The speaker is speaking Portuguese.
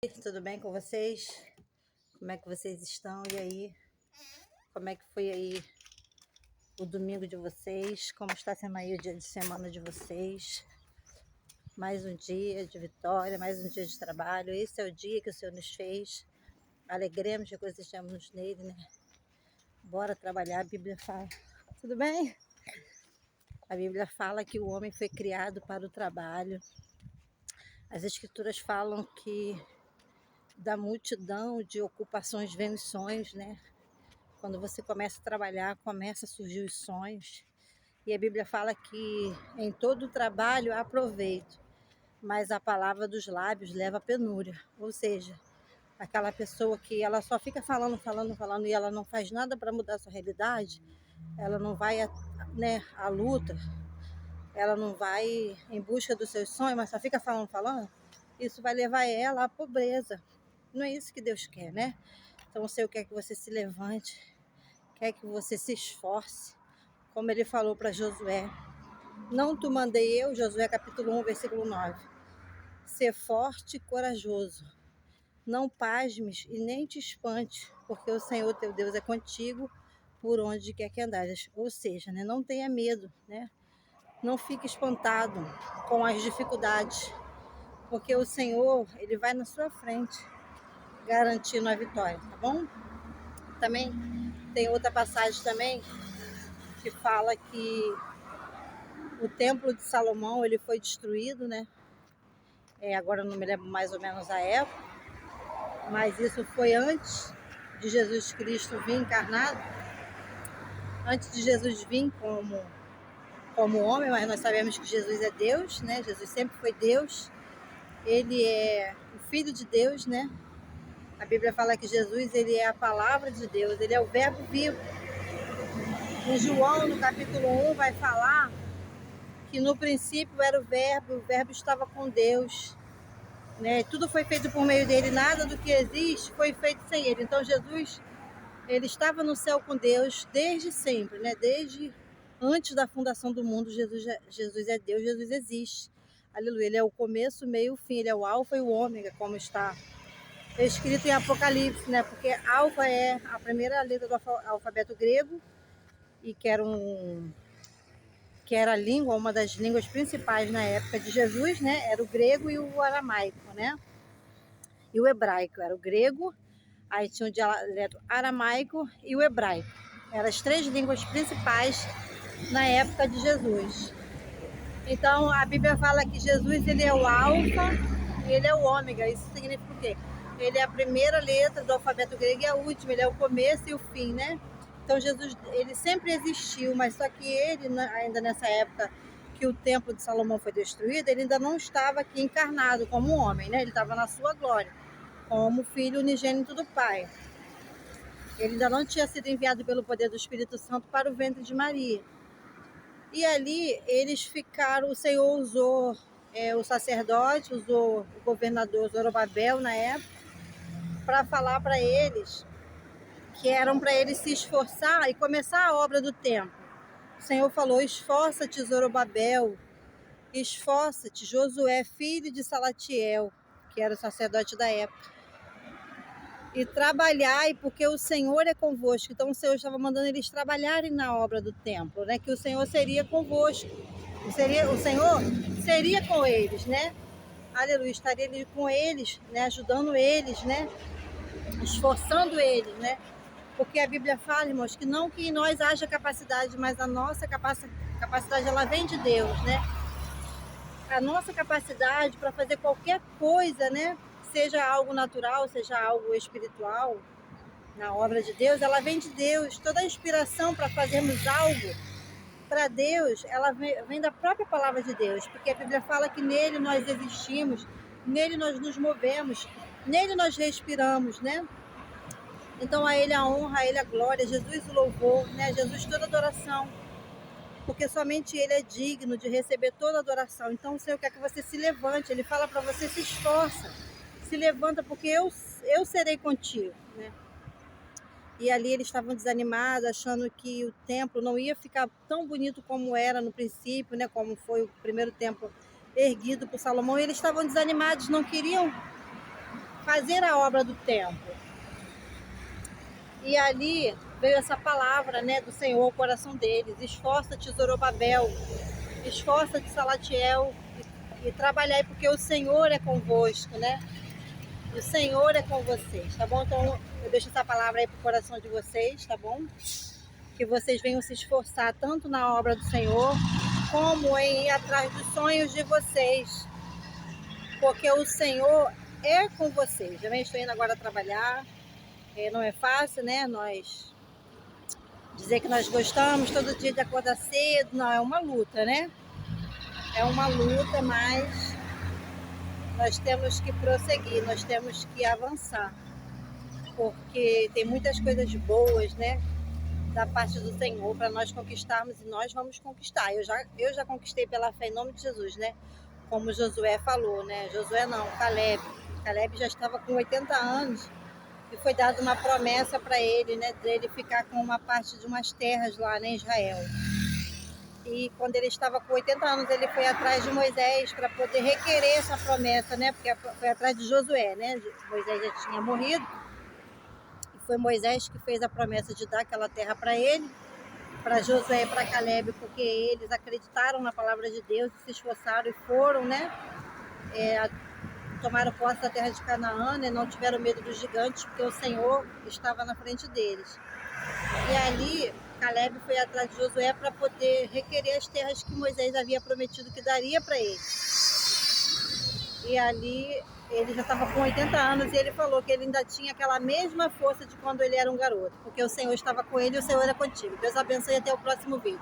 Tudo bem com vocês? Como é que vocês estão? E aí? Como é que foi aí o domingo de vocês? Como está sendo aí o dia de semana de vocês? Mais um dia de vitória, mais um dia de trabalho. Esse é o dia que o Senhor nos fez. Alegremos e regozijemos nele, né? Bora trabalhar, a Bíblia fala. Tudo bem? A Bíblia fala que o homem foi criado para o trabalho. As Escrituras falam que da multidão de ocupações vem os sonhos, né? Quando você começa a trabalhar, começa a surgir os sonhos. E a Bíblia fala que em todo trabalho há proveito, mas a palavra dos lábios leva a penúria. Ou seja, aquela pessoa que ela só fica falando e ela não faz nada para mudar a sua realidade, ela não vai, né, à luta, ela não vai em busca dos seus sonhos, mas só fica falando, isso vai levar ela à pobreza. Não é isso que Deus quer, né? Então o Senhor quer que você se levante, quer que você se esforce, como ele falou para Josué. Não te mandei eu, Josué capítulo 1, versículo 9. Ser forte e corajoso. Não pasmes e nem te espante, porque o Senhor teu Deus é contigo por onde quer que andares. Ou seja, né, não tenha medo, né? Não fique espantado com as dificuldades, porque o Senhor, ele vai na sua frente, garantindo a vitória, tá bom? Também tem outra passagem também que fala que o templo de Salomão ele foi destruído, né? Agora eu não me lembro mais ou menos a época, mas isso foi antes de Jesus Cristo vir encarnado, antes de Jesus vir como homem, mas nós sabemos que Jesus é Deus, né? Jesus sempre foi Deus, ele é o Filho de Deus, né? A Bíblia fala que Jesus ele é a palavra de Deus, ele é o verbo vivo. Em João, no capítulo 1, vai falar que no princípio era o verbo estava com Deus, né? Tudo foi feito por meio dele, nada do que existe foi feito sem ele. Então Jesus, ele estava no céu com Deus desde sempre, né? Desde antes da fundação do mundo, Jesus é Deus, Jesus existe. Aleluia, ele é o começo, o meio e o fim, ele é o alfa e o ômega, como está escrito em Apocalipse, né? Porque alfa é a primeira letra do alfabeto grego e que era a língua, uma das línguas principais na época de Jesus, né? Era o grego e o aramaico, né? E o hebraico, era o grego, aí tinha o dialeto aramaico e o hebraico. Eram as três línguas principais na época de Jesus. Então a Bíblia fala que Jesus ele é o alfa e ele é o ômega. Isso significa o quê? Ele é a primeira letra do alfabeto grego e a última, ele é o começo e o fim, né? Então Jesus, ele sempre existiu, mas só que ele, ainda nessa época que o templo de Salomão foi destruído, ele ainda não estava aqui encarnado como homem, né? Ele estava na sua glória, como filho unigênito do Pai. Ele ainda não tinha sido enviado pelo poder do Espírito Santo para o ventre de Maria. E ali eles ficaram, o Senhor usou o sacerdote, usou o governador Zorobabel na época, para falar para eles que eram para eles se esforçar e começar a obra do templo. O Senhor falou: esforça-te, Zorobabel, esforça-te, Josué, filho de Salatiel, que era o sacerdote da época, e trabalhai, porque o Senhor é convosco. Então o Senhor estava mandando eles trabalharem na obra do templo, né? Que o Senhor seria convosco. O Senhor seria com eles, né? Aleluia, estaria ali com eles, né? Ajudando eles, né? Esforçando eles, né? Porque a Bíblia fala, irmãos, que não que em nós haja capacidade, mas a nossa capacidade ela vem de Deus, né? A nossa capacidade para fazer qualquer coisa, né? Seja algo natural, seja algo espiritual, na obra de Deus, ela vem de Deus. Toda a inspiração para fazermos algo para Deus, ela vem da própria palavra de Deus, porque a Bíblia fala que nele nós existimos, nele nós nos movemos, nele nós respiramos, né? Então a ele a honra, a ele a glória, Jesus o louvor, né? Jesus toda adoração, porque somente ele é digno de receber toda adoração. Então o Senhor quer que você se levante, ele fala para você: se esforça, se levanta, porque eu serei contigo, né? E ali eles estavam desanimados, achando que o templo não ia ficar tão bonito como era no princípio, né? Como foi o primeiro templo erguido por Salomão. E eles estavam desanimados, não queriam fazer a obra do templo. E ali veio essa palavra, né, do Senhor ao coração deles: esforça-te, Zorobabel, esforça-te, Salatiel, e trabalhai, porque o Senhor é convosco, né? O Senhor é com vocês, tá bom? Então eu deixo essa palavra aí pro coração de vocês, tá bom? Que vocês venham se esforçar tanto na obra do Senhor, como em ir atrás dos sonhos de vocês, porque o Senhor é com vocês. Também estou indo agora trabalhar, não é fácil, né? Nós dizer que nós gostamos todo dia de acordar cedo, não, é uma luta, né? É uma luta, mas nós temos que prosseguir, nós temos que avançar, porque tem muitas coisas boas, né, da parte do Senhor para nós conquistarmos, e nós vamos conquistar. Eu já conquistei pela fé em nome de Jesus, né? Como Josué falou, né? Josué não, Caleb. Caleb já estava com 80 anos e foi dada uma promessa para ele, né? De ele ficar com uma parte de umas terras lá, né, em Israel. E quando ele estava com 80 anos, ele foi atrás de Moisés para poder requerer essa promessa, né? Porque foi atrás de Josué, né? Moisés já tinha morrido. E foi Moisés que fez a promessa de dar aquela terra para ele, para Josué e para Caleb, porque eles acreditaram na palavra de Deus e se esforçaram e foram, né? Tomaram posse da terra de Canaã, né? Não tiveram medo dos gigantes, porque o Senhor estava na frente deles. E ali Caleb foi atrás de Josué para poder requerer as terras que Moisés havia prometido que daria para ele. E ali ele já estava com 80 anos e ele falou que ele ainda tinha aquela mesma força de quando ele era um garoto, porque o Senhor estava com ele e o Senhor era contigo. Deus abençoe e até o próximo vídeo.